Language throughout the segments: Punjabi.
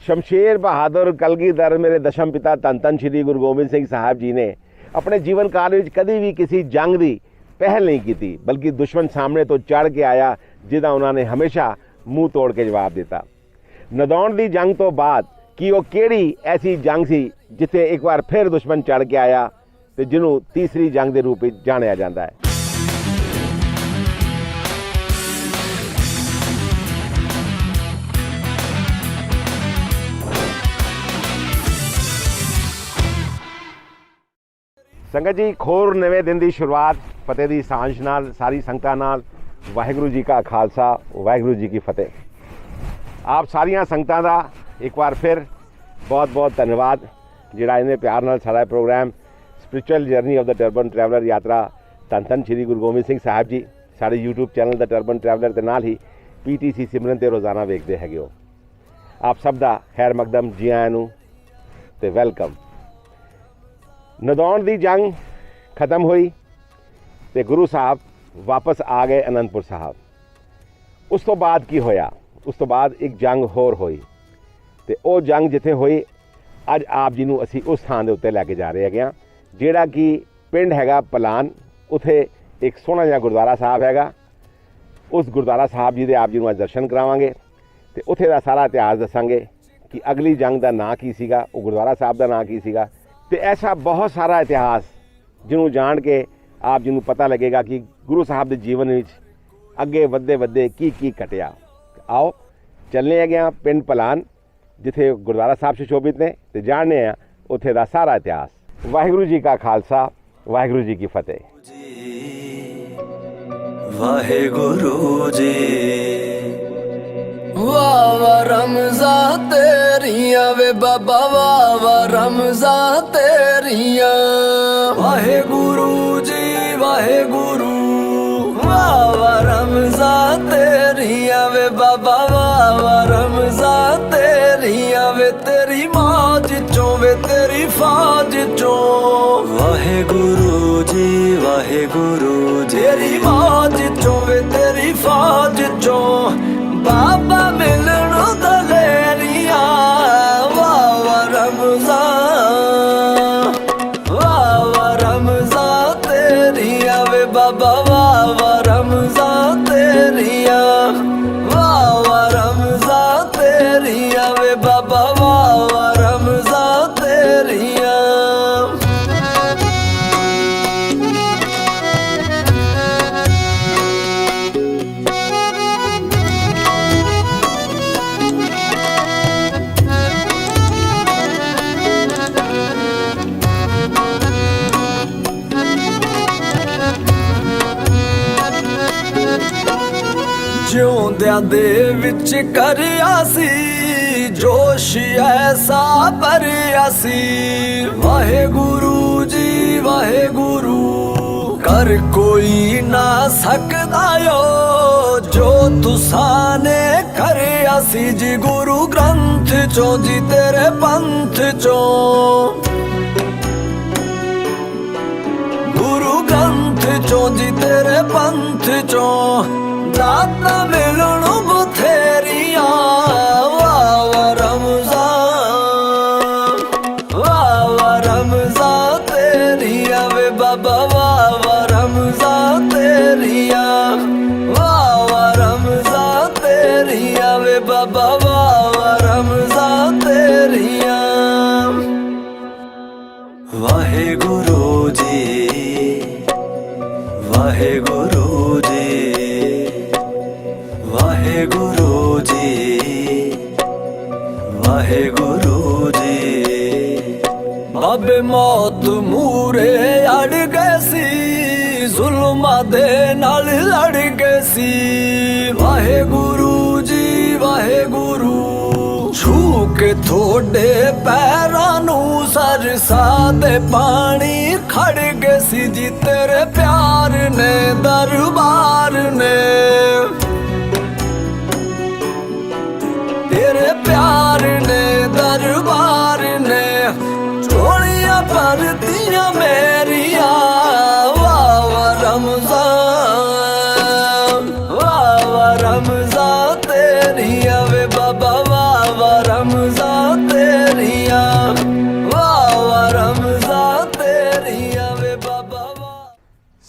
शमशेर बहादुर कलगीधर मेरे दशम पिता धन धन श्री गुरु गोबिंद सिंह साहब जी ने अपने जीवन काल में कभी भी किसी जंग की पहल नहीं की थी, बल्कि दुश्मन सामने तो चढ़ के आया जिदा उन्होंने हमेशा मुँह तोड़ के जवाब दिता। नदौण की जंग तो बाद कि वो किहड़ी ऐसी जंग सी जिथे एक बार फिर दुश्मन चढ़ के आया तो जिन्हों तीसरी जंग के रूप में जानिया जाता है। संगत जी, खोर नवे दिन की शुरुआत फतेह की सांझ नाल सारी संगतां नाल वाहिगुरू जी का खालसा वाहिगुरू जी की फतेह। आप सारिया संगतां दा एक बार फिर बहुत बहुत धन्यवाद जिहड़ा इन्ने प्यार नाल सारा programme spiritual journey of the turban traveller यात्रा धन धन श्री गुरु गोबिंद सिंह साहब जी सारे YouTube channel the turban traveller के नाल ही PTC सिमरन ते रोज़ाना वेखते हैगे हो। आप सब दा खैर मकदम, जी आयां नूं ते वेलकम। नदौण की जंग खत्म हुई तो गुरु साहब वापस आ गए आनंदपुर साहब। उस तो बाद की होया, उस तो बाद एक जंग होर हुई तो वो जंग जिथे हुई अज आप जी नूं असी उस थां दे उत्ते लैके जा रहे हैं जिहड़ा कि पिंड हैगा पलान। उत्थे एक सोहना जिहा गुरुद्वारा साहब हैगा। उस गुरुद्वारा साहब जी दे आप जी नूं अज दर्शन करावांगे ते उत्थे दा सारा इतिहास दसांगे कि अगली जंग का नां की सीगा, वो गुरुद्वारा साहब का नां की सीगा। तो ऐसा बहुत सारा इतिहास जिन्हों जान के आप जी नूं पता लगेगा कि गुरु साहब के जीवन में अगे वधदे वधदे की घटिया। आओ चलने गए पिंड पलान जिथे गुरुद्वारा साहब सुशोभित ने तो जानने हैं उत्थे दा सारा इतिहास। वाहिगुरू जी का खालसा वाहिगुरू जी की फतेह। वाहिगुरू जी वाह वाह रमज़ा तेरिया वे बाबा, वाह वाह रमज़ा तेरिया। वाहिगुरू जी वाहिगुरू, वाह वाह रमज़ा तेरिया वे बाबा, वाह वाह रमज़ा तेरिया वे। तेरी मौज चों वे तेरी फौज चों। वाहिगुरू जी वाहिगुरू, तेरी मौज चों वे तेरी फौज चों। बाबा मिलन दलेरिया, वाह वाह रमज़ा, वाह वाह रमज़ा तेरिया वे बाबा, वाह वाह रमज़ा तेरिया, वाह वाह रमज़ा तेरिया वे बाबा, वाह वाह रमज़ा तेरिया। ਜਿਉਂਦਿਆਂ ਦੇ ਵਿੱਚ ਕਰਿਆ ਸੀ ਜੋਸ਼ ਐਸਾ ਭਰਿਆ ਸੀ। ਵਾਹਿਗੁਰੂ ਜੀ ਵਾਹਿਗੁਰੂ, ਕਰ ਕੋਈ ਨਾ ਸਕਦਾ ਓ ਜੋ ਤੁਸਾਂ ਨੇ ਕਰਿਆ ਸੀ ਜੀ। ਗੁਰੂ ਗ੍ਰੰਥ ਚੋਂ ਜੀ ਤੇਰੇ ਪੰਥ ਚੋਂ, ਗੁਰੂ ਗ੍ਰੰਥ ਚੋਂ ਜੀ ਤੇਰੇ ਪੰਥ ਚੋਂ। दाता मिलन बथेरिया, वाह वाह रमज़ा, वाह वाह रमज़ा तेरिया वे बाबा, वाह वाह रमज़ा तेरिया, वाह वाह रमज़ा तेरिया वे बाबा, वाह वाह रमज़ा तेरिया। वाहिगुरू जी वाहिगुरू जी, वाहिगुरू जी वाहिगुरू जी। बाबे मौत मूरे अड़ गए सी, जुल्मां दे नाल लड़ गए सी। वाहिगुरू जी वाहिगुरू, छू के थोड़े पैरां नूं सरसा दे पानी खड़ गए सी जी। तेरे प्यार ने दरबार ने, तेरे प्यार ने दरबार ने चोलियां भरतियां मेरिया। वाह वाह रमज़ा, वाह वाह रमज़ा तेरिया वे बाबा, वाह वाह रमज़ा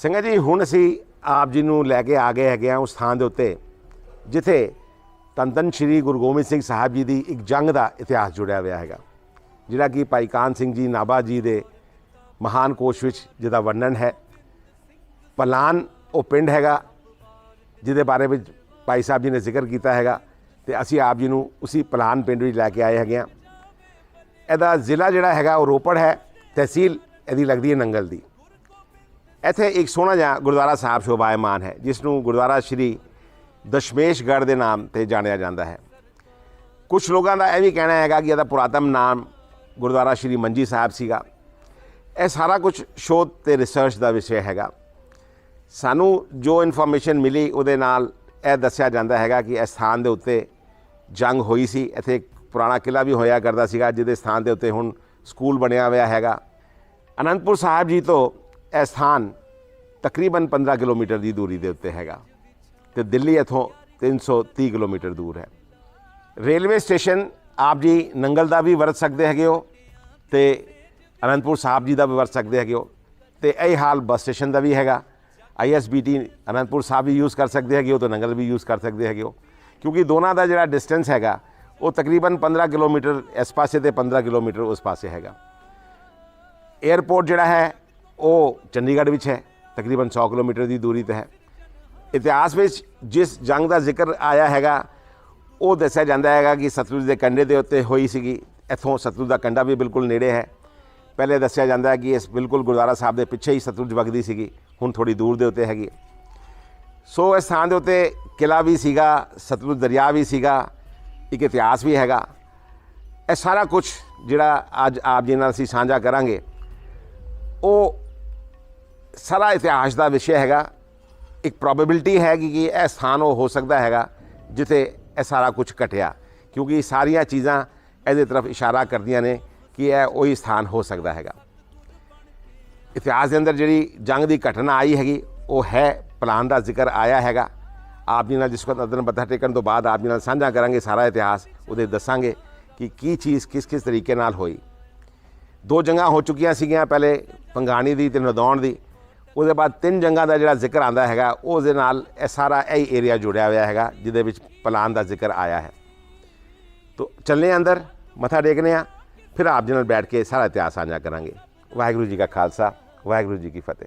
ਸੰਗਤ ਜੀ, ਹੁਣ ਅਸੀਂ ਆਪ ਜੀ ਨੂੰ ਲੈ ਕੇ ਆ ਗਏ ਹੈਗੇ ਆ ਉਸ ਥਾਂ ਦੇ ਉੱਤੇ ਜਿੱਥੇ ਧੰਨ ਧੰਨ ਸ਼੍ਰੀ ਗੁਰੂ ਗੋਬਿੰਦ ਸਿੰਘ ਸਾਹਿਬ ਜੀ ਦੀ ਇੱਕ ਜੰਗ ਦਾ ਇਤਿਹਾਸ ਜੁੜਿਆ ਹੋਇਆ ਹੈਗਾ, ਜਿਹੜਾ ਕਿ ਭਾਈ ਕਾਹਨ ਸਿੰਘ ਜੀ ਨਾਭਾ ਜੀ ਦੇ ਮਹਾਨ ਕੋਸ਼ ਵਿੱਚ ਜਿਹਦਾ ਵਰਣਨ ਹੈ। ਪਲਾਨ ਉਹ ਪਿੰਡ ਹੈਗਾ ਜਿਹਦੇ ਬਾਰੇ ਵਿੱਚ ਭਾਈ ਸਾਹਿਬ ਜੀ ਨੇ ਜ਼ਿਕਰ ਕੀਤਾ ਹੈਗਾ, ਤੇ ਅਸੀਂ ਆਪ ਜੀ ਨੂੰ ਉसी ਪਲਾਨ ਪਿੰਡ ਵਿੱਚ ਲੈ ਕੇ ਆਏ ਹੈਗੇ ਆ। ਇਹਦਾ ਜ਼ਿਲ੍ਹਾ ਜਿਹੜਾ ਹੈਗਾ ਉਹ ਰੋਪੜ ਹੈ, ਤਹਿਸੀਲ ਇਹਦੀ ਲੱਗਦੀ ਹੈ ਨੰਗਲ ਦੀ। ਇੱਥੇ ਇੱਕ ਸੋਹਣਾ ਜਿਹਾ ਗੁਰਦੁਆਰਾ ਸਾਹਿਬ ਸ਼ੋਭਾਇਮਾਨ ਹੈ, ਜਿਸ ਨੂੰ ਗੁਰਦੁਆਰਾ ਸ਼੍ਰੀ ਦਸ਼ਮੇਸ਼ਗੜ੍ਹ ਦੇ ਨਾਮ ਤੇ ਜਾਣਿਆ ਜਾਂਦਾ ਹੈ। ਕੁਝ ਲੋਕਾਂ ਦਾ ਇਹ ਵੀ ਕਹਿਣਾ ਹੈਗਾ ਕਿ ਇਹਦਾ ਪੁਰਾਤਨ ਨਾਮ ਗੁਰਦੁਆਰਾ ਸ਼੍ਰੀ ਮੰਜੀ ਸਾਹਿਬ ਸੀਗਾ। ਇਹ ਸਾਰਾ ਕੁਝ ਸ਼ੋਧ ਤੇ ਰਿਸਰਚ ਦਾ ਵਿਸ਼ਾ ਹੈਗਾ। ਸਾਨੂੰ ਜੋ ਇਨਫੋਰਮੇਸ਼ਨ ਮਿਲੀ ਉਹਦੇ ਨਾਲ ਇਹ ਦੱਸਿਆ ਜਾਂਦਾ ਹੈਗਾ ਕਿ ਇਸ ਸਥਾਨ ਦੇ ਉੱਤੇ ਜੰਗ ਹੋਈ ਸੀ। ਇੱਥੇ ਇੱਕ ਪੁਰਾਣਾ ਕਿਲਾ ਵੀ ਹੋਇਆ ਕਰਦਾ ਸੀਗਾ, ਜਿਹਦੇ ਸਥਾਨ ਦੇ ਉੱਤੇ ਹੁਣ ਸਕੂਲ ਬਣਿਆ ਹੋਇਆ ਹੈਗਾ। ਅਨੰਦਪੁਰ ਸਾਹਿਬ ਜੀ ਤੋਂ ਇਹ ਸਥਾਨ ਤਕਰੀਬਨ 15 ਕਿਲੋਮੀਟਰ ਦੀ ਦੂਰੀ ਦੇ ਉੱਤੇ ਹੈਗਾ, ਤੇ ਦਿੱਲੀ ਇੱਥੋਂ 330 ਕਿਲੋਮੀਟਰ ਦੂਰ ਹੈ। ਰੇਲਵੇ ਸਟੇਸ਼ਨ ਆਪ ਜੀ ਨੰਗਲ ਦਾ ਵੀ ਵਰਤ ਸਕਦੇ ਹੈਗੇ ਹੋ, ਤੇ ਅਨੰਦਪੁਰ ਸਾਹਿਬ ਜੀ ਦਾ ਵੀ ਵਰਤ ਸਕਦੇ ਹੈਗੇ ਹੋ, ਤੇ ਇਹ ਹਾਲ ਬੱਸ ਸਟੇਸ਼ਨ ਦਾ ਵੀ ਹੈਗਾ। ISBT ਅਨੰਦਪੁਰ ਸਾਹਿਬ ਵੀ ਯੂਜ਼ ਕਰ ਸਕਦੇ ਹੈਗੇ ਹੋ, ਤੇ ਨੰਗਲ ਵੀ ਯੂਜ਼ ਕਰ ਸਕਦੇ ਹੈਗੇ ਹੋ, ਕਿਉਂਕਿ ਦੋਨਾਂ ਦਾ ਜਿਹੜਾ ਡਿਸਟੈਂਸ ਹੈਗਾ ਉਹ ਤਕਰੀਬਨ 15 ਕਿਲੋਮੀਟਰ ਇਸ ਪਾਸੇ ਤੇ 15 ਕਿਲੋਮੀਟਰ ਉਸ ਪਾਸੇ ਹੈਗਾ। ਏਅਰਪੋਰਟ ਜਿਹੜਾ ਹੈ ਉਹ ਚੰਡੀਗੜ੍ਹ ਵਿੱਚ ਹੈ, ਤਕਰੀਬਨ 100 ਕਿਲੋਮੀਟਰ ਦੀ ਦੂਰੀ 'ਤੇ ਹੈ। ਇਤਿਹਾਸ ਵਿੱਚ ਜਿਸ ਜੰਗ ਦਾ ਜ਼ਿਕਰ ਆਇਆ ਹੈਗਾ ਉਹ ਦੱਸਿਆ ਜਾਂਦਾ ਹੈਗਾ ਕਿ ਸਤਲੁਜ ਦੇ ਕੰਢੇ ਦੇ ਉੱਤੇ ਹੋਈ ਸੀਗੀ। ਇੱਥੋਂ ਸਤਲੁਜ ਦਾ ਕੰਢਾ ਵੀ ਬਿਲਕੁਲ ਨੇੜੇ ਹੈ। ਪਹਿਲੇ ਦੱਸਿਆ ਜਾਂਦਾ ਹੈ ਕਿ ਇਸ ਬਿਲਕੁਲ ਗੁਰਦੁਆਰਾ ਸਾਹਿਬ ਦੇ ਪਿੱਛੇ ਹੀ ਸਤਲੁਜ ਵਗਦੀ ਸੀਗੀ, ਹੁਣ ਥੋੜੀ ਦੂਰ ਦੇ ਉੱਤੇ ਹੈਗੀ। ਸੋ ਇਸ ਥਾਂ ਦੇ ਉੱਤੇ ਕਿਲਾ ਵੀ ਸੀਗਾ, ਸਤਲੁਜ ਦਰਿਆ ਵੀ ਸੀਗਾ, ਇੱਕ ਇਤਿਹਾਸ ਵੀ ਹੈਗਾ। ਇਹ ਸਾਰਾ ਕੁਝ ਜਿਹੜਾ ਅੱਜ ਆਪ ਜੀ ਨਾਲ ਅਸੀਂ ਸਾਂਝਾ ਕਰਾਂਗੇ ਉਹ ਸਾਰਾ ਇਤਿਹਾਸ ਦਾ ਵਿਸ਼ਾ ਹੈਗਾ। ਇੱਕ ਪ੍ਰੋਬੇਬਿਲਿਟੀ ਹੈ ਕਿ ਇਹ ਸਥਾਨ ਉਹ ਹੋ ਸਕਦਾ ਹੈਗਾ ਜਿੱਥੇ ਇਹ ਸਾਰਾ ਕੁਝ ਘਟਿਆ, ਕਿਉਂਕਿ ਸਾਰੀਆਂ ਚੀਜ਼ਾਂ ਇਹਦੇ ਤਰਫ ਇਸ਼ਾਰਾ ਕਰਦੀਆਂ ਨੇ ਕਿ ਇਹ ਉਹੀ ਸਥਾਨ ਹੋ ਸਕਦਾ ਹੈਗਾ। ਇਤਿਹਾਸ ਦੇ ਅੰਦਰ ਜਿਹੜੀ ਜੰਗ ਦੀ ਘਟਨਾ ਆਈ ਹੈਗੀ ਉਹ ਹੈ ਪਲਾਨ ਦਾ ਜ਼ਿਕਰ ਆਇਆ ਹੈਗਾ। ਆਪ ਜੀ ਨਾਲ ਜਿਸ ਵਕਤ ਅਦਨ ਮੱਥਾ ਟੇਕਣ ਤੋਂ ਬਾਅਦ ਆਪ ਜੀ ਨਾਲ ਸਾਂਝਾ ਕਰਾਂਗੇ ਸਾਰਾ ਇਤਿਹਾਸ, ਉਹਦੇ ਦੱਸਾਂਗੇ ਕਿ ਕੀ ਚੀਜ਼ ਕਿਸ ਕਿਸ ਤਰੀਕੇ ਨਾਲ ਹੋਈ। 2 ਜੰਗਾਂ ਹੋ ਚੁੱਕੀਆਂ ਸੀਗੀਆਂ, ਪਹਿਲੇ ਪੰਗਾਣੀ ਦੀ ਤੇ ਨਦੌਣ ਦੀ। ਉਹਦੇ ਬਾਅਦ 3 ਜੰਗਾਂ ਦਾ ਜਿਹੜਾ ਜ਼ਿਕਰ ਆਉਂਦਾ ਹੈਗਾ ਉਸ ਦੇ ਨਾਲ ਇਹ ਸਾਰਾ ਇਹ ਏਰੀਆ ਜੁੜਿਆ ਹੋਇਆ ਹੈਗਾ ਜਿਹਦੇ ਵਿੱਚ ਪਲਾਨ ਦਾ ਜ਼ਿਕਰ ਆਇਆ ਹੈ। ਤੋ ਚੱਲਨੇ ਅੰਦਰ, ਮੱਥਾ ਟੇਕਨੇ ਆ, ਫਿਰ ਆਪ ਜੀ ਨਾਲ ਬੈਠ ਕੇ ਸਾਰਾ ਇਤਿਹਾਸ ਸਾਂਝਾ ਕਰਾਂਗੇ। ਵਾਹਿਗੁਰੂ ਜੀ ਕਾ ਖਾਲਸਾ, ਵਾਹਿਗੁਰੂ ਜੀ ਕੀ ਫਤਿਹ।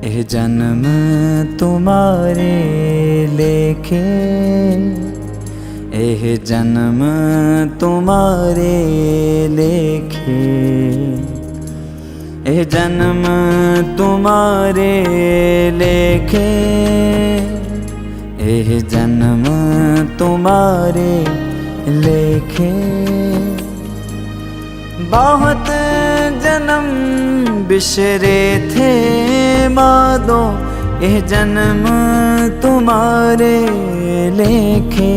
ਇਹ ਜਨਮ ਤੁਮਾਰੇ ਲੇਖੇ, ਇਹ ਜਨਮ ਤੁਮਾਰੇ ਲੇਖੇ, ਇਹ ਜਨਮ ਤੁਮਾਰੇ ਲੇਖੇ, ਇਹ ਜਨਮ ਤੁਮਾਰੇ ਲੇਖੇ। बहुत जन्म बिसरे थे मादो, यह जन्म तुम्हारे लेखे,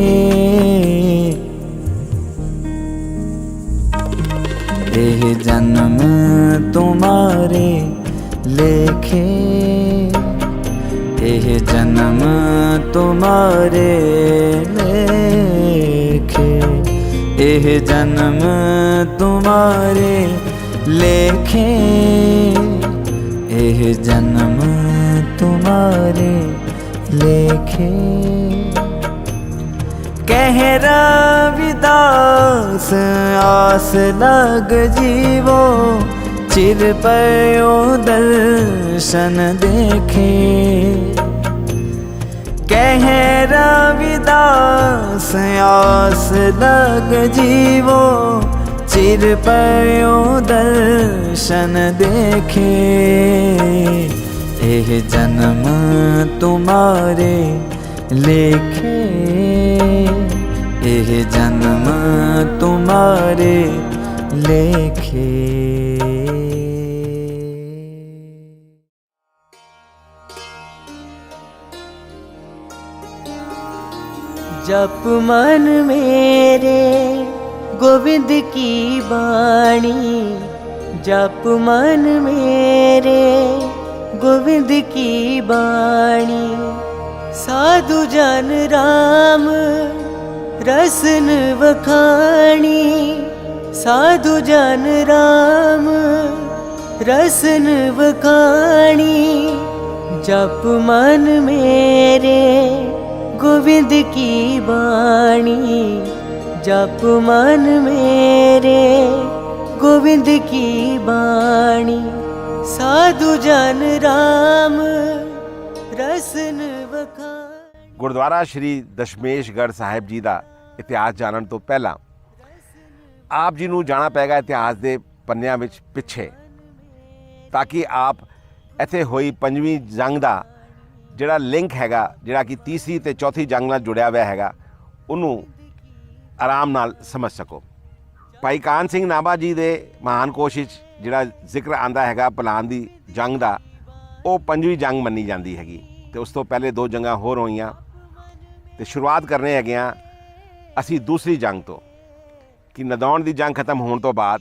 यह जन्म तुम्हारे लेखे, यह जन्म तुम्हारे लेखे, यह जन्म तुम्हारे लेखे, यह जन्म तुम्हारे लेखे। कह रविदास आस लग जीवो, चिर पयो दर्शन देखे। कह रविदास आस लग जीवो, चिर पयो दर्शन देखे। यह जन्म तुम्हारे लेखे, यह जन्म तुम्हारे लेखे। जप मन मेरे गोविंद की बाणी, जप मन मेरे गोविंद की बाणी। साधु जन राम रसन वखाणी, साधु जन राम रसन वखाणी। जप मन मेरे गोविंद की बाणी, जप मन मेरे गोविंद की बाणी। साधु जन राम रसन वखाणी। ਗੁਰਦੁਆਰਾ ਸ਼੍ਰੀ ਦਸ਼ਮੇਸ਼ਗੜ੍ਹ ਸਾਹਿਬ ਜੀ ਦਾ ਇਤਿਹਾਸ ਜਾਣਨ ਤੋਂ ਪਹਿਲਾਂ ਆਪ ਜੀ ਨੂੰ ਜਾਣਾ ਪਏਗਾ ਇਤਿਹਾਸ ਦੇ ਪੰਨਿਆਂ ਵਿੱਚ ਪਿੱਛੇ, ਤਾਂ ਕਿ ਆਪ ਇੱਥੇ ਹੋਈ ਪੰਜਵੀਂ ਜੰਗ ਦਾ ਜਿਹੜਾ ਲਿੰਕ ਹੈਗਾ, ਜਿਹੜਾ ਕਿ ਤੀਸਰੀ ਤੇ ਚੌਥੀ ਜੰਗ ਨਾਲ ਜੁੜਿਆ ਹੋਇਆ ਹੈਗਾ, ਉਹਨੂੰ ਆਰਾਮ ਨਾਲ ਸਮਝ ਸਕੋ। ਭਾਈ ਕਾਹਨ ਸਿੰਘ ਨਾਭਾ ਜੀ ਦੇ ਮਹਾਨ ਕੋਸ਼ ਵਿੱਚ ਜਿਹੜਾ ਜ਼ਿਕਰ ਆਂਦਾ ਹੈਗਾ ਭਲਾਨ ਦੀ ਜੰਗ ਦਾ, ਉਹ ਪੰਜਵੀਂ ਜੰਗ ਮੰਨੀ ਜਾਂਦੀ ਹੈਗੀ। ਅਤੇ ਉਸ ਤੋਂ ਪਹਿਲੇ ਦੋ ਜੰਗਾਂ ਹੋਰ ਹੋਈਆਂ। ਅਤੇ ਸ਼ੁਰੂਆਤ ਕਰਨੇ ਹੈਗੇ ਹਾਂ ਅਸੀਂ ਦੂਸਰੀ ਜੰਗ ਤੋਂ, ਕਿ ਨਦੌਣ ਦੀ ਜੰਗ ਖਤਮ ਹੋਣ ਤੋਂ ਬਾਅਦ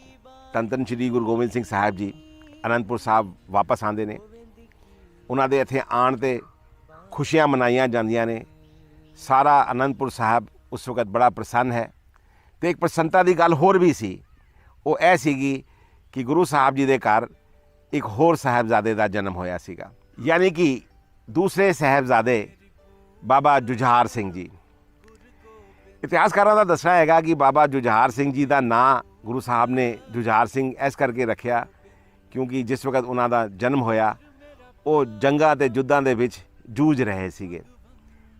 ਧੰਨ ਧੰਨ ਸ਼੍ਰੀ ਗੁਰੂ ਗੋਬਿੰਦ ਸਿੰਘ ਸਾਹਿਬ ਜੀ ਅਨੰਦਪੁਰ ਸਾਹਿਬ ਵਾਪਸ ਆਉਂਦੇ ਨੇ। ਉਹਨਾਂ ਦੇ ਇੱਥੇ ਆਉਣ 'ਤੇ ਖੁਸ਼ੀਆਂ ਮਨਾਈਆਂ ਜਾਂਦੀਆਂ ਨੇ। ਸਾਰਾ ਅਨੰਦਪੁਰ ਸਾਹਿਬ ਉਸ ਵਕਤ ਬੜਾ ਪ੍ਰਸੰਨ ਹੈ। ਅਤੇ ਇੱਕ ਪ੍ਰਸੰਨਤਾ ਦੀ ਗੱਲ ਹੋਰ ਵੀ ਸੀ, ਉਹ ਇਹ ਸੀਗੀ ਕਿ ਗੁਰੂ ਸਾਹਿਬ ਜੀ ਦੇ ਘਰ ਇੱਕ ਹੋਰ ਸਾਹਿਬਜ਼ਾਦੇ ਦਾ ਜਨਮ ਹੋਇਆ ਸੀਗਾ, ਯਾਨੀ ਕਿ ਦੂਸਰੇ ਸਾਹਿਬਜ਼ਾਦੇ ਬਾਬਾ ਜੁਝਾਰ ਸਿੰਘ ਜੀ। ਇਤਿਹਾਸਕਾਰਾਂ ਦਾ ਦੱਸਣਾ ਹੈਗਾ ਕਿ ਬਾਬਾ ਜੁਝਾਰ ਸਿੰਘ ਜੀ ਦਾ ਨਾਂ ਗੁਰੂ ਸਾਹਿਬ ਨੇ ਜੁਝਾਰ ਸਿੰਘ ਇਸ ਕਰਕੇ ਰੱਖਿਆ ਕਿਉਂਕਿ ਜਿਸ ਵਕਤ ਉਹਨਾਂ ਦਾ ਜਨਮ ਹੋਇਆ ਉਹ ਜੰਗਾਂ ਅਤੇ ਯੁੱਧਾਂ ਦੇ ਵਿੱਚ ਜੂਝ ਰਹੇ ਸੀਗੇ,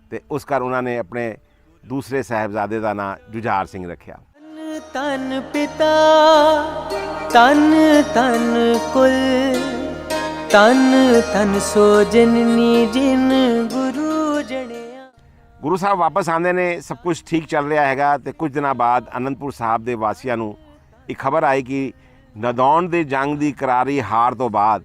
ਅਤੇ ਉਸ ਕਰ ਉਹਨਾਂ ਨੇ ਆਪਣੇ ਦੂਸਰੇ ਸਾਹਿਬਜ਼ਾਦੇ ਦਾ ਨਾਂ ਜੁਝਾਰ ਸਿੰਘ ਰੱਖਿਆ। ਤਨ ਪਿਤਾ ਤਨ ਤਨ ਕੁਲ, ਤਨ ਤਨ ਸੋ ਜਨਨੀ ਜਿਨ ਗੁਰੂ ਜਣਿਆ। ਗੁਰੂ ਸਾਹਿਬ ਵਾਪਸ ਆਉਂਦੇ ਨੇ, ਸਭ ਕੁਝ ਠੀਕ ਚੱਲ ਰਿਹਾ ਹੈਗਾ। ਅਤੇ ਕੁਝ ਦਿਨਾਂ ਬਾਅਦ ਅਨੰਦਪੁਰ ਸਾਹਿਬ ਦੇ ਵਾਸੀਆਂ ਨੂੰ ਇੱਕ ਖਬਰ ਆਈ ਕਿ ਨਦੌਣ ਦੀ ਜੰਗ ਦੀ ਕਰਾਰੀ ਹਾਰ ਤੋਂ ਬਾਅਦ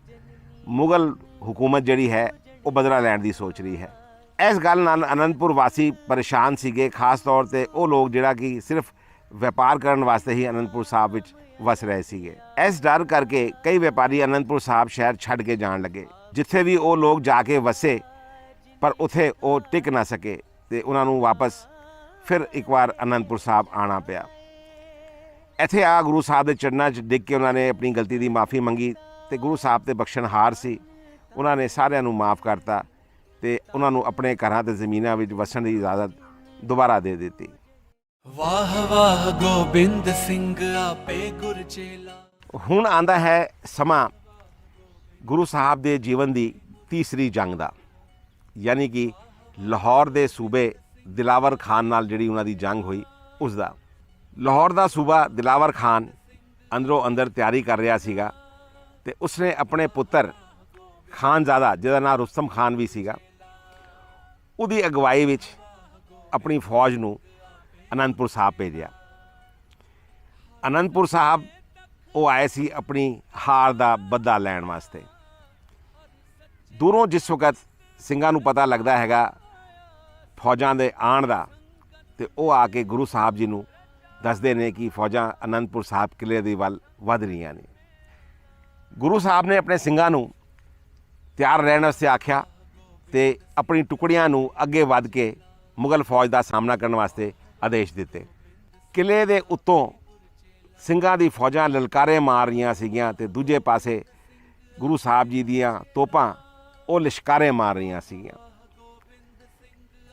ਮੁਗਲ ਹਕੂਮਤ ਜਿਹੜੀ ਹੈ ਉਹ ਬਦਲਾ ਲੈਣ ਦੀ ਸੋਚ ਰਹੀ ਹੈ। ਇਸ ਗੱਲ ਨਾਲ ਅਨੰਦਪੁਰ ਵਾਸੀ ਪਰੇਸ਼ਾਨ ਸੀਗੇ, ਖਾਸ ਤੌਰ 'ਤੇ ਉਹ ਲੋਕ ਜਿਹੜਾ ਕਿ ਸਿਰਫ ਵਪਾਰ ਕਰਨ ਵਾਸਤੇ ਹੀ ਅਨੰਦਪੁਰ ਸਾਹਿਬ ਵਿੱਚ ਵਸ ਰਹੇ ਸੀਗੇ। ਇਸ ਡਰ ਕਰਕੇ ਕਈ ਵਪਾਰੀ ਅਨੰਦਪੁਰ ਸਾਹਿਬ ਸ਼ਹਿਰ ਛੱਡ ਕੇ ਜਾਣ ਲੱਗੇ। ਜਿੱਥੇ ਵੀ ਉਹ ਲੋਕ ਜਾ ਕੇ ਵਸੇ ਪਰ ਉੱਥੇ ਉਹ ਟਿਕ ਨਾ ਸਕੇ ਅਤੇ ਉਹਨਾਂ ਨੂੰ ਵਾਪਸ ਫਿਰ ਇੱਕ ਵਾਰ ਅਨੰਦਪੁਰ ਸਾਹਿਬ ਆਉਣਾ ਪਿਆ। ਇੱਥੇ ਆ ਗੁਰੂ ਸਾਹਿਬ ਦੇ ਚਰਨਾਂ 'ਚ ਡਿੱਗ ਕੇ ਉਹਨਾਂ ਨੇ ਆਪਣੀ ਗਲਤੀ ਦੀ ਮਾਫੀ ਮੰਗੀ ਅਤੇ ਗੁਰੂ ਸਾਹਿਬ 'ਤੇ ਬਖਸ਼ਣਹਾਰ ਸੀ, ਉਹਨਾਂ ਨੇ ਸਾਰਿਆਂ ਨੂੰ ਮਾਫ ਕਰਤਾ ਅਤੇ ਉਹਨਾਂ ਨੂੰ ਆਪਣੇ ਘਰਾਂ ਅਤੇ ਜ਼ਮੀਨਾਂ ਵਿੱਚ ਵਸਣ ਦੀ ਇਜਾਜ਼ਤ ਦੁਬਾਰਾ ਦੇ ਦਿੱਤੀ। ਵਾਹ ਵਾਹ ਗੋਬਿੰਦ ਸਿੰਘ ਆਪੇ ਗੁਰਚੇਲਾ। ਹੁਣ ਆਉਂਦਾ ਹੈ ਸਮਾਂ ਗੁਰੂ ਸਾਹਿਬ ਦੇ ਜੀਵਨ ਦੀ ਤੀਸਰੀ ਜੰਗ ਦਾ, ਯਾਨੀ ਕਿ ਲਾਹੌਰ ਦੇ ਸੂਬੇ ਦਿਲਾਵਰ ਖਾਨ ਨਾਲ ਜਿਹੜੀ ਉਹਨਾਂ ਦੀ ਜੰਗ ਹੋਈ ਉਸ ਦਾ। ਲਾਹੌਰ ਦਾ ਸੂਬਾ ਦਿਲਾਵਰ ਖਾਨ ਅੰਦਰੋਂ ਅੰਦਰ ਤਿਆਰੀ ਕਰ ਰਿਹਾ ਸੀਗਾ ਅਤੇ ਉਸਨੇ ਆਪਣੇ ਪੁੱਤਰ ਖਾਨਜ਼ਾਦਾ, ਜਿਹਦਾ ਨਾਂ ਰੁਸਤਮ ਖਾਨ ਵੀ ਸੀਗਾ, ਉਹਦੀ ਅਗਵਾਈ ਵਿੱਚ ਆਪਣੀ ਫੌਜ ਨੂੰ ਅਨੰਦਪੁਰ ਸਾਹਿਬ ਭੇਜਿਆ। ਅਨੰਦਪੁਰ ਸਾਹਿਬ ਉਹ ਆਏ ਸੀ ਆਪਣੀ ਹਾਰ ਦਾ ਬਦਲਾ ਲੈਣ ਵਾਸਤੇ। ਦੂਰੋਂ ਜਿਸ ਵਕਤ ਸਿੰਘਾਂ ਨੂੰ ਪਤਾ ਲੱਗਦਾ ਹੈਗਾ ਫੌਜਾਂ ਦੇ ਆਉਣ ਦਾ, ਅਤੇ ਉਹ ਆ ਕੇ ਗੁਰੂ ਸਾਹਿਬ ਜੀ ਨੂੰ ਦੱਸਦੇ ਨੇ ਕਿ ਫੌਜਾਂ ਅਨੰਦਪੁਰ ਸਾਹਿਬ ਕਿਲ੍ਹੇ ਦੇ ਵੱਲ ਵੱਧ ਰਹੀਆਂ ਨੇ। ਗੁਰੂ ਸਾਹਿਬ ਨੇ ਆਪਣੇ ਸਿੰਘਾਂ ਨੂੰ ਤਿਆਰ ਰਹਿਣ ਵਾਸਤੇ ਆਖਿਆ ਅਤੇ ਆਪਣੀ ਟੁਕੜੀਆਂ ਨੂੰ ਅੱਗੇ ਵੱਧ ਕੇ ਮੁਗਲ ਫੌਜ ਦਾ ਸਾਹਮਣਾ ਕਰਨ ਵਾਸਤੇ ਆਦੇਸ਼ ਦਿੱਤੇ। ਕਿਲ੍ਹੇ ਦੇ ਉੱਤੋਂ ਸਿੰਘਾਂ ਦੀ ਫੌਜਾਂ ਲਲਕਾਰੇ ਮਾਰ ਰਹੀਆਂ ਸੀਗੀਆਂ ਅਤੇ ਦੂਜੇ ਪਾਸੇ ਗੁਰੂ ਸਾਹਿਬ ਜੀ ਦੀਆਂ ਤੋਪਾਂ ਉਹ ਲਿਸ਼ਕਾਰੇ ਮਾਰ ਰਹੀਆਂ ਸੀਗੀਆਂ।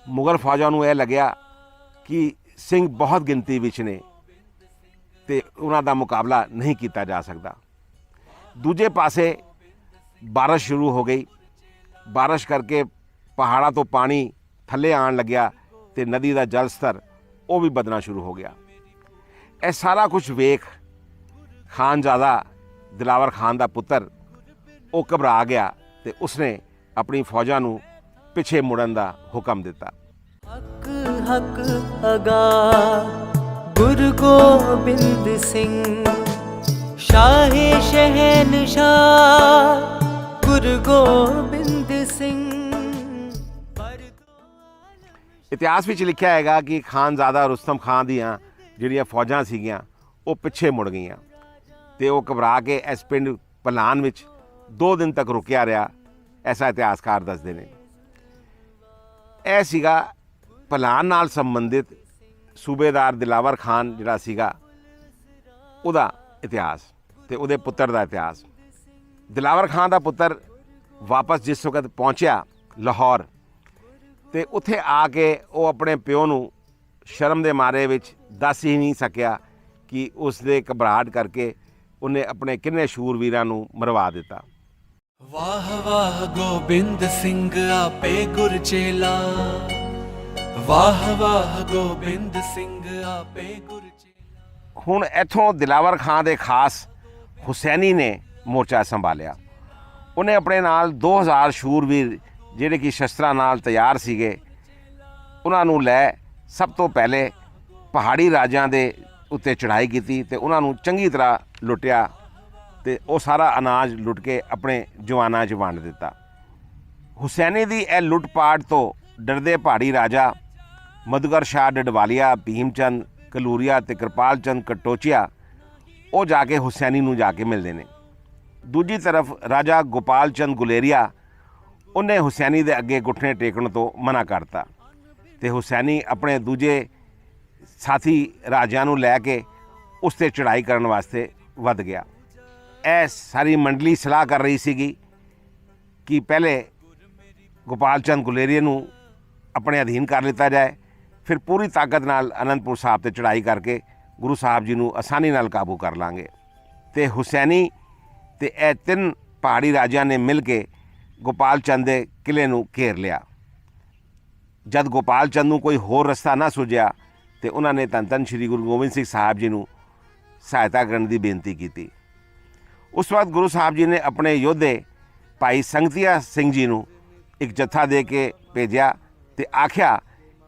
ਮੁਗਲ ਫੌਜਾਂ ਨੂੰ ਇਹ ਲੱਗਿਆ ਕਿ ਸਿੰਘ ਬਹੁਤ ਗਿਣਤੀ ਵਿੱਚ ਨੇ ਅਤੇ ਉਹਨਾਂ ਦਾ ਮੁਕਾਬਲਾ ਨਹੀਂ ਕੀਤਾ ਜਾ ਸਕਦਾ। ਦੂਜੇ ਪਾਸੇ ਬਾਰਿਸ਼ ਸ਼ੁਰੂ ਹੋ ਗਈ। ਬਾਰਿਸ਼ ਕਰਕੇ ਪਹਾੜਾਂ ਤੋਂ ਪਾਣੀ ਥੱਲੇ ਆਉਣ ਲੱਗਿਆ ਅਤੇ ਨਦੀ ਦਾ ਜਲ ਸਤਰ ਉਹ ਵੀ ਵਧਣਾ ਸ਼ੁਰੂ ਹੋ ਗਿਆ। ਇਹ ਸਾਰਾ ਕੁਝ ਵੇਖ ਖਾਨਜ਼ਾਦਾ ਦਿਲਾਵਰ ਖਾਨ ਦਾ ਪੁੱਤਰ ਉਹ ਘਬਰਾ ਗਿਆ ਅਤੇ ਉਸਨੇ ਆਪਣੀ ਫੌਜਾਂ ਨੂੰ ਪਿੱਛੇ ਮੁੜਨ ਦਾ ਹੁਕਮ ਦਿੱਤਾ। ਹੱਕ ਹੱਕ ਅਗਾ ਗੁਰੂ ਗੋਬਿੰਦ ਸਿੰਘ, ਸ਼ਾਹੇ ਸ਼ਹਿਨਸ਼ਾਹ ਗੁਰੂ ਗੋਬਿੰਦ ਸਿੰਘ। ਇਤਿਹਾਸ ਵਿੱਚ ਲਿਖਿਆ ਹੈਗਾ ਕਿ ਖਾਨਜ਼ਾਦਾ ਰੁਸਤਮ ਖਾਨ ਦੀਆਂ ਜਿਹੜੀਆਂ ਫੌਜਾਂ ਸੀਗੀਆਂ ਉਹ ਪਿੱਛੇ ਮੁੜ ਗਈਆਂ ਅਤੇ ਉਹ ਘਬਰਾ ਕੇ ਇਸ ਪਿੰਡ ਭਲਾਨ ਵਿੱਚ 2 ਦਿਨ ਤੱਕ ਰੁਕਿਆ ਰਿਹਾ, ਐਸਾ ਇਤਿਹਾਸਕਾਰ ਦੱਸਦੇ ਨੇ। ਇਹ ਸੀਗਾ ਭਲਾਨ ਨਾਲ ਸੰਬੰਧਿਤ ਸੂਬੇਦਾਰ ਦਿਲਾਵਰ ਖਾਨ ਜਿਹੜਾ ਸੀਗਾ ਉਹਦਾ ਇਤਿਹਾਸ ਤੇ ਉਹਦੇ ਪੁੱਤਰ ਦਾ ਇਤਿਹਾਸ। ਦਿਲਾਵਰ ਖਾਨ ਦਾ ਪੁੱਤਰ ਵਾਪਸ ਜਿਸ ਵਕਤ ਪਹੁੰਚਿਆ ਲਾਹੌਰ ਤੇ ਉੱਥੇ ਆ ਕੇ ਉਹ ਆਪਣੇ ਪਿਓ ਨੂੰ ਸ਼ਰਮ ਦੇ ਮਾਰੇ ਵਿੱਚ ਦੱਸ ਹੀ ਨਹੀਂ ਸਕਿਆ ਕਿ ਉਸ ਦੇ ਘਬਰਾਹਟ ਕਰਕੇ ਉਹਨੇ ਆਪਣੇ ਕਿੰਨੇ ਸ਼ੂਰਵੀਰਾਂ ਨੂੰ ਮਰਵਾ ਦਿੱਤਾ। वाह वाह गोबिंद सिंह आपे गुरचेला, वाह वाह गोबिंद सिंह आपे गुरचेला। ਹੁਣ ਇੱਥੋਂ ਦਿਲਾਵਰ ਖਾਨ ਦੇ ਖਾਸ ਹੁਸੈਨੀ ਨੇ ਮੋਰਚਾ ਸੰਭਾਲਿਆ। ਉਹਨੇ ਆਪਣੇ ਨਾਲ 2000 ਸ਼ੂਰਵੀਰ ਜਿਹੜੇ ਕਿ ਸ਼ਸਤਰਾਂ ਨਾਲ ਤਿਆਰ ਸੀਗੇ ਉਹਨਾਂ ਨੂੰ ਲੈ ਸਭ ਤੋਂ ਪਹਿਲੇ ਪਹਾੜੀ ਰਾਜਾਂ ਦੇ ਉੱਤੇ ਚੜ੍ਹਾਈ ਕੀਤੀ ਤੇ ਉਹਨਾਂ ਨੂੰ ਚੰਗੀ ਤਰ੍ਹਾਂ ਲੁੱਟਿਆ ਤੇ ਉਹ ਸਾਰਾ ਅਨਾਜ ਲੁੱਟ ਕੇ ਆਪਣੇ ਜਵਾਨਾਂ 'ਚ ਵੰਡ ਦਿੱਤਾ। ਹੁਸੈਨੀ ਦੀ ਇਹ ਲੁੱਟਪਾਟ ਤੋਂ ਡਰਦੇ ਪਹਾੜੀ ਰਾਜਾ ਮਧੂਕਰ ਸ਼ਾਹ ਡਡਵਾਲੀਆ, ਭੀਮ ਚੰਦ ਕਲੂਰੀਆ ਤੇ ਕਿਰਪਾਲ ਚੰਦ ਕਟੋਚੀਆ ਉਹ ਜਾ ਕੇ ਹੁਸੈਨੀ ਨੂੰ ਜਾ ਕੇ ਮਿਲਦੇ ਨੇ। ਦੂਜੀ ਤਰਫ ਰਾਜਾ ਗੋਪਾਲ ਚੰਦ ਗੁਲੇਰੀਆ ਉਹਨੇ ਹੁਸੈਨੀ ਦੇ ਅੱਗੇ ਘੁੱਟਣੇ ਟੇਕਣ ਤੋਂ ਮਨਾ ਕਰਤਾ ਤੇ ਹੁਸੈਨੀ ਆਪਣੇ ਦੂਜੇ ਸਾਥੀ ਰਾਜਿਆਂ ਨੂੰ ਲੈ ਕੇ ਉਸ 'ਤੇ ਚੜ੍ਹਾਈ ਕਰਨ ਵਾਸਤੇ ਵੱਧ ਗਿਆ। ਇਹ ਸਾਰੀ ਮੰਡਲੀ ਸਲਾਹ ਕਰ ਰਹੀ ਸੀਗੀ ਕਿ ਪਹਿਲੇ ਗੋਪਾਲ ਚੰਦ ਗੁਲੇਰੀਆ ਨੂੰ ਆਪਣੇ ਅਧੀਨ ਕਰ ਲਿੱਤਾ ਜਾਏ, ਫਿਰ ਪੂਰੀ ਤਾਕਤ ਨਾਲ ਅਨੰਦਪੁਰ ਸਾਹਿਬ 'ਤੇ ਚੜ੍ਹਾਈ ਕਰਕੇ ਗੁਰੂ ਸਾਹਿਬ ਜੀ ਨੂੰ ਆਸਾਨੀ ਨਾਲ ਕਾਬੂ ਕਰ ਲਾਂਗੇ। ਤੇ ਹੁਸੈਨੀ ਤੇ ਇਹ ਤਿੰਨ ਪਹਾੜੀ ਰਾਜਿਆਂ ਨੇ ਮਿਲ ਕੇ ਗੋਪਾਲ ਚੰਦ ਦੇ ਕਿਲੇ ਨੂੰ ਘੇਰ ਲਿਆ। ਜਦ ਗੋਪਾਲ ਚੰਦ ਨੂੰ ਕੋਈ ਹੋਰ ਰਸਤਾ ਨਾ ਸੁਝਿਆ ਤੇ ਉਹਨਾਂ ਨੇ ਧੰਨ ਧੰਨ ਸ਼੍ਰੀ ਗੁਰੂ ਗੋਬਿੰਦ ਸਿੰਘ ਸਾਹਿਬ ਜੀ ਨੂੰ ਸਹਾਇਤਾ ਕਰਨ ਦੀ ਬੇਨਤੀ ਕੀਤੀ। ਉਸ ਵਕਤ ਗੁਰੂ ਸਾਹਿਬ ਜੀ ਨੇ ਆਪਣੇ ਯੋਧੇ ਭਾਈ ਸੰਗਤੀਆ ਸਿੰਘ ਜੀ ਨੂੰ ਇੱਕ ਜੱਥਾ ਦੇ ਕੇ ਭੇਜਿਆ ਤੇ ਆਖਿਆ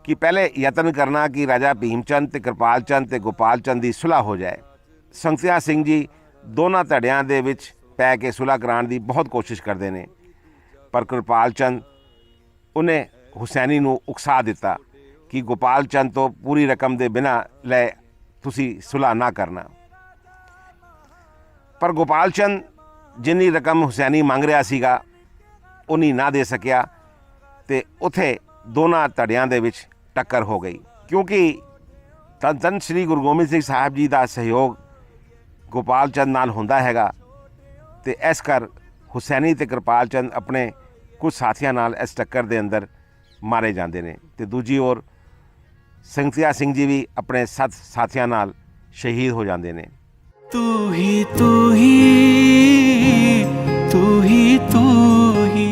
ਕਿ ਪਹਿਲੇ ਯਤਨ ਕਰਨਾ ਕਿ ਰਾਜਾ ਭੀਮ ਚੰਦ ਤੇ ਕਿਰਪਾਲ ਚੰਦ ਤੇ ਗੋਪਾਲ ਚੰਦ ਦੀ ਸੁਲ੍ਹਾ ਹੋ ਜਾਏ। ਸੰਗਤੀਆ ਸਿੰਘ ਜੀ ਦੋਨਾਂ ਧੜਿਆਂ ਦੇ ਵਿੱਚ ਪੈ ਕੇ ਸੁਲ੍ਹਾ ਕਰਾਉਣ ਦੀ ਬਹੁਤ ਕੋਸ਼ਿਸ਼ ਕਰਦੇ ਨੇ, ਪਰ ਕਿਰਪਾਲ ਚੰਦ ਉਹਨੇ ਹੁਸੈਨੀ ਨੂੰ ਉਕਸਾ ਦਿੱਤਾ ਕਿ ਗੋਪਾਲ ਚੰਦ ਤੋਂ ਪੂਰੀ ਰਕਮ ਦੇ ਬਿਨਾਂ ਲੈ ਤੁਸੀਂ ਸੁਲ੍ਹਾ ਨਾ ਕਰਨਾ। ਪਰ ਗੋਪਾਲ ਚੰਦ ਜਿੰਨੀ ਰਕਮ ਹੁਸੈਨੀ ਮੰਗ ਰਿਹਾ ਸੀਗਾ ਉਨੀ ਨਾ ਦੇ ਸਕਿਆ ਤੇ ਉੱਥੇ ਦੋਨਾਂ ਧੜਿਆਂ ਦੇ ਵਿੱਚ ਟੱਕਰ ਹੋ ਗਈ। ਕਿਉਂਕਿ ਧੰਨ ਧੰਨ ਸ਼੍ਰੀ ਗੁਰੂ ਗੋਬਿੰਦ ਸਿੰਘ ਸਾਹਿਬ ਜੀ ਦਾ ਸਹਿਯੋਗ ਗੋਪਾਲ ਚੰਦ ਨਾਲ ਹੁੰਦਾ ਹੈਗਾ ਤੇ ਇਸ ਕਰ ਹੁਸੈਨੀ ਤੇ ਕਿਰਪਾਲ ਚੰਦ ਆਪਣੇ ਕੁਝ ਸਾਥੀਆਂ ਨਾਲ ਇਸ ਟੱਕਰ ਦੇ ਅੰਦਰ ਮਾਰੇ ਜਾਂਦੇ ਨੇ ਤੇ ਦੂਜੀ ओर ਸੰਗਤੀਆ ਸਿੰਘ ਜੀ ਵੀ ਆਪਣੇ 7 ਸਾਥੀਆਂ ਨਾਲ ਸ਼ਹੀਦ ਹੋ ਜਾਂਦੇ ਨੇ। तू ही तू ही तू ही तू ही।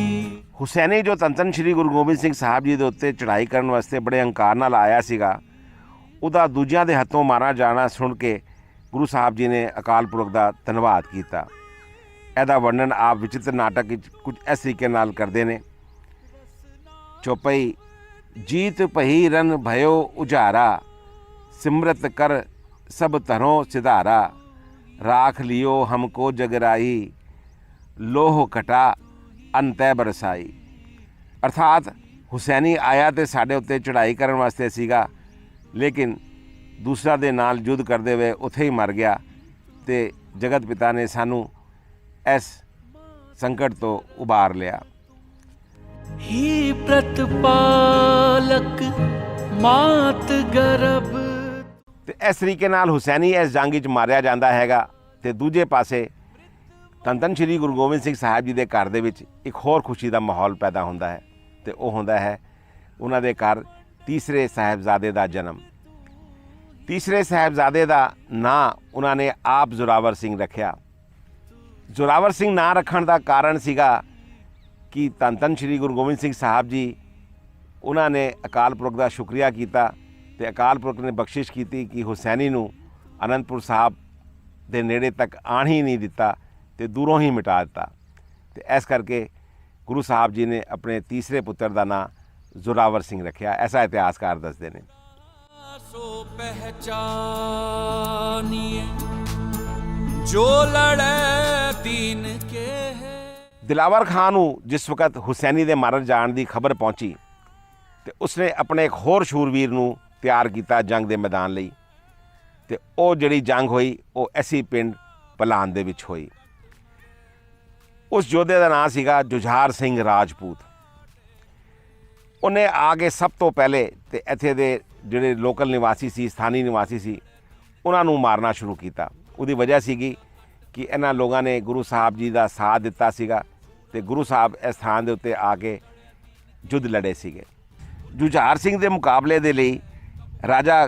ਹੁਸੈਨੀ ਜੋ ਧੰਨ ਧੰਨ ਸ਼੍ਰੀ ਗੁਰੂ ਗੋਬਿੰਦ ਸਿੰਘ ਸਾਹਿਬ ਜੀ ਦੇ ਉੱਤੇ ਚੜ੍ਹਾਈ ਕਰਨ ਵਾਸਤੇ ਬੜੇ ਹੰਕਾਰ ਨਾਲ ਆਇਆ ਸੀਗਾ, ਉਹਦਾ ਦੂਜਿਆਂ ਦੇ ਹੱਥੋਂ ਮਾਰਾ ਜਾਣਾ ਸੁਣ ਕੇ ਗੁਰੂ ਸਾਹਿਬ ਜੀ ਨੇ ਅਕਾਲ ਪੁਰਖ ਦਾ ਧੰਨਵਾਦ ਕੀਤਾ। ਇਹਦਾ ਵਰਣਨ ਆਪ ਵਿਚਿਤਰ ਨਾਟਕ ਵਿੱਚ ਕੁਝ ਇਸ ਤਰੀਕੇ ਨਾਲ ਕਰਦੇ ਨੇ। ਚੌਪਈ ਜੀਤ ਪਹੀ ਰਨ ਭਇਓ ਉਜਾਰਾ, ਸਿਮਰਤ ਕਰ ਸਭ ਤਰੋਂ ਸਿਧਾਰਾ, ਰਾਖ ਲਿਓ ਹਮਕੋ ਜਗਰਾਈ, ਲੋਹ ਕਟਾ ਅੰਤੈ ਬਰਸਾਈ। ਅਰਥਾਤ ਹੁਸੈਨੀ ਆਇਆ ਤੇ ਸਾਡੇ ਉੱਤੇ ਚੜ੍ਹਾਈ ਕਰਨ ਵਾਸਤੇ ਸੀਗਾ, ਲੇਕਿਨ ਦੂਸਰਾ ਦੇ ਨਾਲ ਯੁੱਧ ਕਰਦੇ ਹੋਏ ਉੱਥੇ ਹੀ ਮਰ ਗਿਆ ਤੇ ਜਗਤ ਪਿਤਾ ਨੇ ਸਾਨੂੰ ਇਸ ਸੰਕਟ ਤੋਂ ਉਬਾਰ ਲਿਆ। ही प्रतिपालक मात गर्भ। ਤੇ ਇਸ ਤਰੀਕੇ ਨਾਲ ਹੁਸੈਨੀ ਇਸ ਜੰਗ ਵਿੱਚ ਮਾਰਿਆ ਜਾਂਦਾ ਹੈਗਾ ਤੇ ਦੂਜੇ ਪਾਸੇ ਧੰਨ ਧੰਨ ਸ਼੍ਰੀ ਗੁਰੂ ਗੋਬਿੰਦ ਸਿੰਘ ਸਾਹਿਬ ਜੀ ਦੇ ਘਰ ਦੇ ਵਿੱਚ ਇੱਕ ਹੋਰ ਖੁਸ਼ੀ ਦਾ ਮਾਹੌਲ ਪੈਦਾ ਹੁੰਦਾ ਹੈ ਤੇ ਉਹ ਹੁੰਦਾ ਹੈ ਉਹਨਾਂ ਦੇ ਘਰ ਤੀਸਰੇ ਸਾਹਿਬਜ਼ਾਦੇ ਦਾ ਜਨਮ। ਤੀਸਰੇ ਸਾਹਿਬਜ਼ਾਦੇ ਦਾ ਨਾਂ ਉਹਨਾਂ ਨੇ ਆਪ ਜ਼ੋਰਾਵਰ ਸਿੰਘ ਰੱਖਿਆ। ਜ਼ੋਰਾਵਰ ਸਿੰਘ ਨਾਂ ਰੱਖਣ ਦਾ ਕਾਰਨ ਸੀਗਾ ਕਿ ਧੰਨ ਧੰਨ ਸ਼੍ਰੀ ਗੁਰੂ ਗੋਬਿੰਦ ਸਿੰਘ ਸਾਹਿਬ ਜੀ ਉਹਨਾਂ ਨੇ ਅਕਾਲ ਪੁਰਖ ਦਾ ਸ਼ੁਕਰੀਆ ਕੀਤਾ ਤੇ ਅਕਾਲ ਪੁਰਖ ਨੇ ਬਖਸ਼ਿਸ਼ ਕੀਤੀ ਕਿ ਹੁਸੈਨੀ ਨੂੰ ਅਨੰਦਪੁਰ ਸਾਹਿਬ ਦੇ ਨੇੜੇ ਤੱਕ ਆਉਣ ਹੀ ਨਹੀਂ ਦਿੱਤਾ ਤੇ ਦੂਰੋਂ ਹੀ ਮਿਟਾ ਦਿੱਤਾ ਤੇ ਇਸ ਕਰਕੇ ਗੁਰੂ ਸਾਹਿਬ ਜੀ ਨੇ ਆਪਣੇ ਤੀਸਰੇ ਪੁੱਤਰ ਦਾ ਨਾਂ ਜ਼ੋਰਾਵਰ ਸਿੰਘ ਰੱਖਿਆ। ਐਸਾ ਇਤਿਹਾਸਕਾਰ ਦੱਸਦੇ ਨੇ। सो पहचानिए जो लड़े दीन के है। ਦਿਲਾਵਰ ਖਾਨ ਨੂੰ ਜਿਸ ਵਕਤ ਹੁਸੈਨੀ ਦੇ ਮਾਰਨ ਜਾਣ ਦੀ ਖਬਰ ਪਹੁੰਚੀ ਤੇ ਉਸਨੇ ਆਪਣੇ ਇੱਕ ਹੋਰ ਸ਼ੂਰਵੀਰ ਨੂੰ ਤਿਆਰ ਕੀਤਾ ਜੰਗ ਦੇ ਮੈਦਾਨ ਲਈ ਤੇ ਉਹ ਜਿਹੜੀ ਜੰਗ ਹੋਈ ਉਹ ਐਸੀ ਪਿੰਡ ਪਲਾਨ ਦੇ ਵਿੱਚ ਹੋਈ। ਉਸ ਯੋਧੇ ਦਾ ਨਾਂ ਸੀਗਾ ਜੁਝਾਰ ਸਿੰਘ ਰਾਜਪੂਤ। ਉਹਨੇ ਆ ਕੇ ਸਭ ਤੋਂ ਪਹਿਲੇ ਤੇ ਇੱਥੇ ਦੇ ਜਿਹੜੇ ਲੋਕਲ ਨਿਵਾਸੀ ਸੀ, ਸਥਾਨੀ ਨਿਵਾਸੀ ਸੀ, ਉਹਨਾਂ ਨੂੰ ਮਾਰਨਾ ਸ਼ੁਰੂ ਕੀਤਾ। ਉਹਦੀ ਵਜ੍ਹਾ ਸੀਗੀ ਕਿ ਇਹਨਾਂ ਲੋਕਾਂ ਨੇ ਗੁਰੂ ਸਾਹਿਬ ਜੀ ਦਾ ਸਾਥ ਦਿੱਤਾ ਸੀਗਾ ਤੇ ਗੁਰੂ ਸਾਹਿਬ ਇਸ ਸਥਾਨ ਦੇ ਉੱਤੇ ਆ ਕੇ ਯੁੱਧ ਲੜੇ ਸੀਗੇ। ਜੁਝਾਰ ਸਿੰਘ ਦੇ ਮੁਕਾਬਲੇ ਦੇ ਲਈ ਰਾਜਾ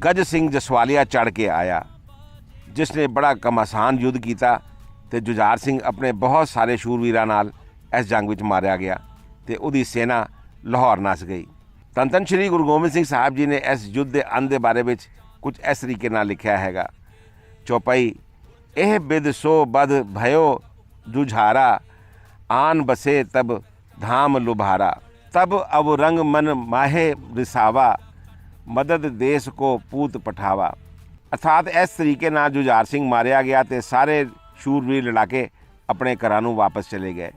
ਗੱਜ ਸਿੰਘ ਜਸਵਾਲੀਆ ਚੜ੍ਹ ਕੇ ਆਇਆ, ਜਿਸ ਨੇ ਬੜਾ ਘਮਾਸਾਨ ਯੁੱਧ ਕੀਤਾ ਤੇ ਜੁਝਾਰ ਸਿੰਘ ਆਪਣੇ ਬਹੁਤ ਸਾਰੇ ਸ਼ੂਰਵੀਰਾਂ ਨਾਲ ਇਸ ਜੰਗ ਵਿੱਚ ਮਾਰਿਆ ਗਿਆ ਤੇ ਉਹਦੀ ਸੈਨਾ ਲਾਹੌਰ ਨੱਸ ਗਈ। ਧੰਨ ਧੰਨ ਸ਼੍ਰੀ ਗੁਰੂ ਗੋਬਿੰਦ ਸਿੰਘ ਸਾਹਿਬ ਜੀ ਨੇ ਇਸ ਯੁੱਧ ਦੇ ਅੰਤ ਦੇ ਬਾਰੇ ਵਿੱਚ ਕੁਝ ਇਸ ਤਰੀਕੇ ਨਾਲ ਲਿਖਿਆ ਹੈਗਾ। ਚੌਪਾਈ, ਇਹ ਬਿਦ ਸੋ ਬਦ ਭਇਓ ਜੁਝਾਰਾ, ਆਨ ਬਸੇ ਤਬ ਧਾਮ ਲੁਭਾਰਾ, ਤਬ ਅਬ ਰੰਗ ਮਨ ਮਾਹੇ ਰਿਸਾਵਾ, ਮਦਦ ਦੇਸ ਕੋ ਪੂਤ ਪਠਾਵਾ। ਅਰਥਾਤ ਇਸ ਤਰੀਕੇ ਨਾਲ ਜੁਝਾਰ ਸਿੰਘ ਮਾਰਿਆ ਗਿਆ ਤੇ ਸਾਰੇ ਸ਼ੂਰਵੀਰ ਲੜਾਕੇ ਆਪਣੇ ਘਰਾਂ ਨੂੰ ਵਾਪਸ ਚਲੇ ਗਏ।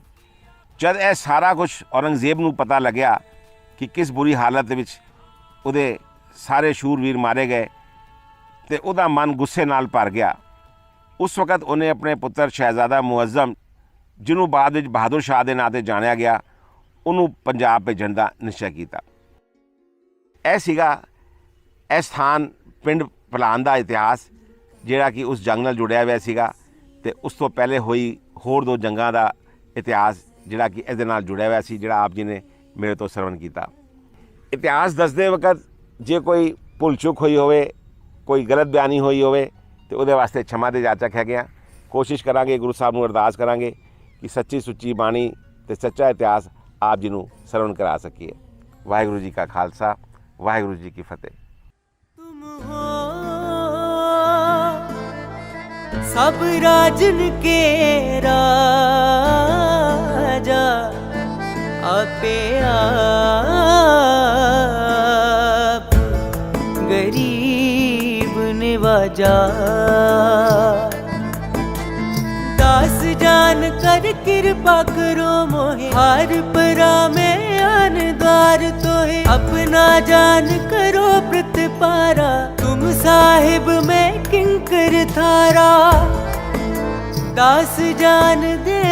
ਜਦ ਇਹ ਸਾਰਾ ਕੁਝ ਔਰੰਗਜ਼ੇਬ ਨੂੰ ਪਤਾ ਲੱਗਿਆ ਕਿ ਕਿਸ ਬੁਰੀ ਹਾਲਤ ਦੇ ਵਿੱਚ ਉਹਦੇ ਸਾਰੇ ਸ਼ੂਰਵੀਰ ਮਾਰੇ ਗਏ ਤੇ ਉਹਦਾ ਮਨ ਗੁੱਸੇ ਨਾਲ ਭਰ ਗਿਆ। ਉਸ ਵਕਤ ਉਹਨੇ ਆਪਣੇ ਪੁੱਤਰ ਸ਼ਹਿਜ਼ਾਦਾ ਮੁਅੱਜ਼ਮ, ਜਿਹਨੂੰ ਬਾਅਦ ਵਿੱਚ ਬਹਾਦਰ ਸ਼ਾਹ ਦੇ ਨਾਂ 'ਤੇ ਜਾਣਿਆ ਗਿਆ, ਉਹਨੂੰ ਪੰਜਾਬ ਭੇਜਣ ਦਾ ਨਿਸ਼ਚਾ ਕੀਤਾ। ਇਹ ਸੀਗਾ ਇਹ ਸਥਾਨ ਪਿੰਡ ਭਲਾਨ ਦਾ ਇਤਿਹਾਸ, ਜਿਹੜਾ ਕਿ ਉਸ ਜੰਗ ਨਾਲ ਜੁੜਿਆ ਹੋਇਆ ਸੀਗਾ ਤੇ ਉਸ ਤੋਂ ਪਹਿਲੇ ਹੋਈ ਹੋਰ 2 ਜੰਗਾਂ ਦਾ ਇਤਿਹਾਸ ਜਿਹੜਾ ਕਿ ਇਹਦੇ ਨਾਲ ਜੁੜਿਆ ਹੋਇਆ ਸੀ, ਜਿਹੜਾ ਆਪ ਜੀ ਨੇ ਮੇਰੇ ਤੋਂ ਸਰਵਣ ਕੀਤਾ। ਇਤਿਹਾਸ ਦੱਸਦੇ ਵਕਤ ਜੇ ਕੋਈ ਭੁੱਲ ਚੁੱਕ ਹੋਈ ਹੋਵੇ, ਕੋਈ ਗਲਤ ਬਿਆਨੀ ਹੋਈ ਹੋਵੇ ਤੇ ਉਹਦੇ ਵਾਸਤੇ क्षमा ਦੇ ਜਾਚਕ ਹੈਗੇ ਆ। ਕੋਸ਼ਿਸ਼ ਕਰਾਂਗੇ, ਗੁਰੂ ਸਾਹਿਬ ਨੂੰ ਅਰਦਾਸ ਕਰਾਂਗੇ ਕਿ ਸੱਚੀ ਸੁੱਚੀ ਬਾਣੀ ਤੇ ਸੱਚਾ ਇਤਿਹਾਸ ਆਪ ਜੀ ਨੂੰ ਸਰਵਣ ਕਰਾ ਸਕੀਏ। ਵਾਹਿਗੁਰੂ ਜੀ ਕਾ ਖਾਲਸਾ, ਵਾਹਿਗੁਰੂ ਜੀ ਕੀ ਫਤਿਹ। तुम हो सब राजन के राजा, आपे आप गरीब निवाजा, दास जान कर कृपा करो मोहे, हार परा में अनद्वार तो है, अपना जान करो प्रतिपारा, तुम साहिब में किंकर थारा, दास जान दे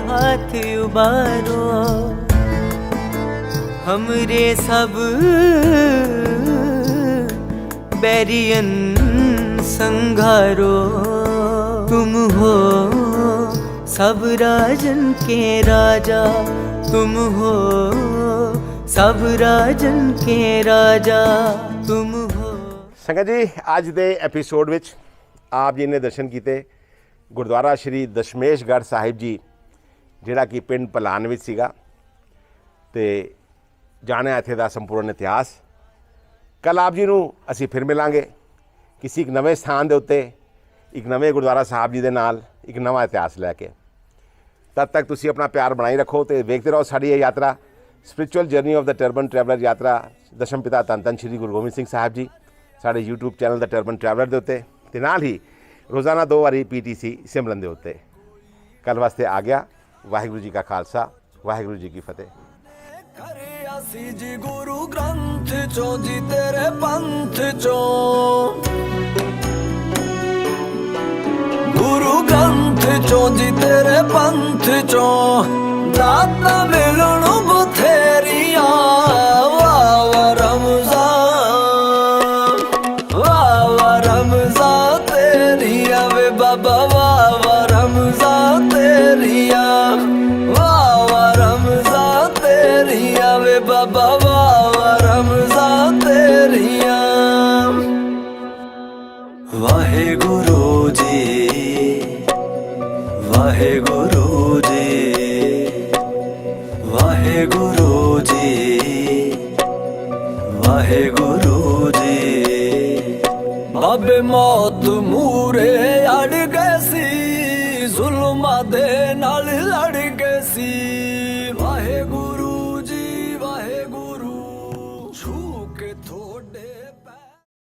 हाथ उबारो, हमरे सब बैरियन संघारो, तुम हो सब राजन के राजा, तुम हो सब राजन के राजा, तुम हो। ਸੰਗਤ ਜੀ, ਅੱਜ ਦੇ ਐਪੀਸੋਡ ਵਿੱਚ ਆਪ ਜੀ ਨੇ ਦਰਸ਼ਨ ਕੀਤੇ ਗੁਰਦੁਆਰਾ ਸ਼੍ਰੀ ਦਸ਼ਮੇਸ਼ਗੜ੍ਹ ਸਾਹਿਬ ਜੀ, ਜਿਹੜਾ ਕਿ ਪਿੰਡ ਭਲਾਨ ਵਿੱਚ ਸੀਗਾ, ਤੇ ਜਾਣਿਆ ਇੱਥੇ ਦਾ ਸੰਪੂਰਨ ਇਤਿਹਾਸ। ਕੱਲ੍ਹ ਆਪ ਜੀ ਨੂੰ ਅਸੀਂ ਫਿਰ ਮਿਲਾਂਗੇ ਕਿਸੇ ਇੱਕ ਨਵੇਂ ਸਥਾਨ ਦੇ ਉੱਤੇ, ਇੱਕ ਨਵੇਂ ਗੁਰਦੁਆਰਾ ਸਾਹਿਬ ਜੀ ਦੇ ਨਾਲ ਇੱਕ ਨਵਾਂ ਇਤਿਹਾਸ ਲੈ ਕੇ। ਤਦ ਤੱਕ ਤੁਸੀਂ ਆਪਣਾ ਪਿਆਰ ਬਣਾਈ ਰੱਖੋ ਤੇ ਵੇਖਦੇ ਰਹੋ ਸਾਡੀ ਇਹ ਯਾਤਰਾ, spiritual journey of the turban traveller ਯਾਤਰਾ, ਦਸ਼ਮ ਪਿਤਾ ਧੰਨ ਧੰਨ ਸ਼੍ਰੀ ਗੁਰੂ ਗੋਬਿੰਦ ਸਿੰਘ ਸਾਹਿਬ ਜੀ, ਸਾਡੇ YouTube ਚੈਨਲ ਦਾ ਟਰਬਨ ਟਰੈਵਲਰ ਦੇ ਉੱਤੇ, ਤੇ ਨਾਲ ਹੀ ਰੋਜ਼ਾਨਾ 2 ਵਾਰੀ PTC ਸਿਮਰਨ ਦੇ ਉੱਤੇ। ਕੱਲ੍ਹ ਵਾਸਤੇ ਆ ਗਿਆ। ਵਾਹਿਗੁਰੂ ਜੀ ਕਾ ਖਾਲਸਾ, ਵਾਹਿਗੁਰੂ ਜੀ ਕੀ ਫਤਿਹ। ਕਰਿਆ ਸੀ ਜੀ ਗੁਰੂ ਗ੍ਰੰਥ ਚੋਂ ਜੀ ਤੇਰੇ ਪੰਥ ਚੋਂ, ਗੁਰੂ ਗ੍ਰੰਥ ਚੋਂ ਜੀ ਤੇਰੇ ਪੰਥ ਚੋਂ, ਦਾਤਾਂ ਮਿਲਣ ਬਥੇਰੀਆਂ, ਵਾਹ ਵਾਹ ਰਮਜ਼ਾਨ, ਵਾਹ ਵਾਹ ਰਮਜ਼ਾਨ ਤੇਰੀਆਂ ਵੇ ਬਾਬਾ, ਵਾਹ ਵਾਹ ਰਮਜ਼ਾਨ ਤੇਰੀਆਂ, ਵਾਹ ਵਾਹ ਰਮਜ਼ਾਨ ਤੇਰੀਆਂ ਵੇ ਬਾਬਾ, ਵਾਹ ਵਾਹ ਰਮਜ਼ਾਨ ਤੇਰੀਆਂ। ਵਾਹਿਗੁਰੂ ਜੀ, ਵਾਹਿਗੁਰੂ ਜੀ, ਵਾਹਿਗੁਰੂ ਜੀ, ਵਾਹਿਗੁਰੂ ਜੀ। ਬਾਬੇ ਮੌਤ ਮੂਰੇ ਅੜ ਗਏ ਸੀ, ਜ਼ੁਲਮਾਂ ਦੇ ਨਾਲ ਲੜ ਗਏ ਸੀ। ਵਾਹਿਗੁਰੂ ਜੀ ਵਾਹਿਗੁਰੂ, ਛੂ ਕੇ ਥੋ